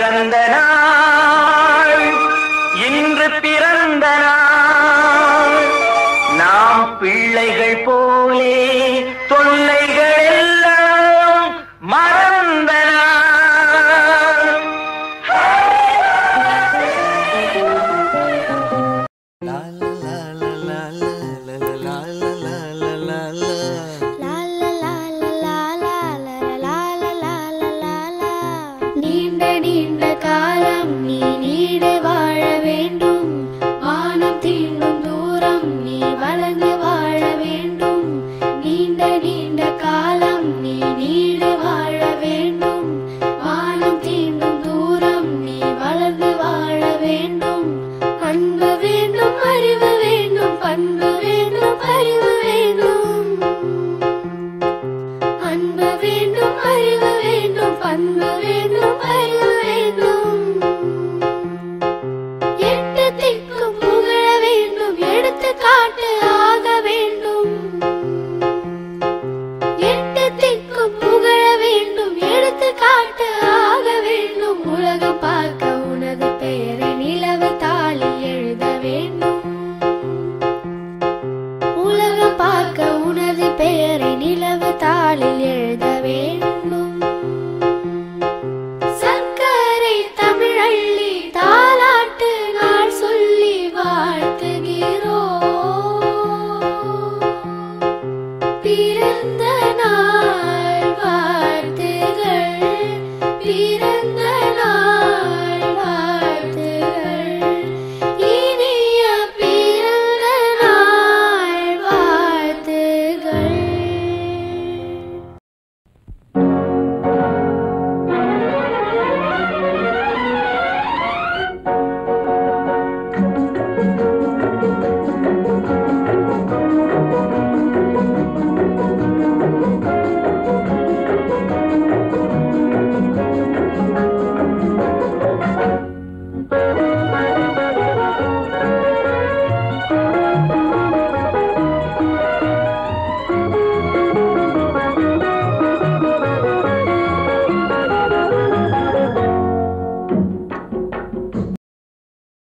பிறந்த நாள் இன்று பிறந்த நாள் நாம் பிள்ளைகள் போலே தொல்லைகள் எல்லாம் மறந்த நீண்ட நீண்ட காலம் நீ நீடு வாழ வேண்டும் வானம் தீண்டும் தூரம் நீ வளர்ந்து வாழ வேண்டும் நீண்ட நீண்ட காலம் நீ நீடு வாழ வேண்டும் வானம் தீண்டும் தூரம் நீ வளர்ந்து வாழ வேண்டும் அன்பு வேண்டும் அறிவு வேண்டும் பண்பு வேண்டும் அறிவு வேண்டும் அன்பு வேண்டும் அறிவு வேண்டும் பண்பு வேண்டும் அறிவு வேண்டும் எட்டு திக்கும் புகழ வேண்டும் எடுத்து காட்டு ஆக வேண்டும் எட்டு திக்கும் புகழ வேண்டும் எடுத்து காட்டு ஆக வேண்டும் உலகம் பார்க்க உனது பெயரை நிலவு தாளில் எழுத வேண்டும் உலகம் பார்க்க உனது பெயரை நிலவு தாளில் எழுத வேண்டும்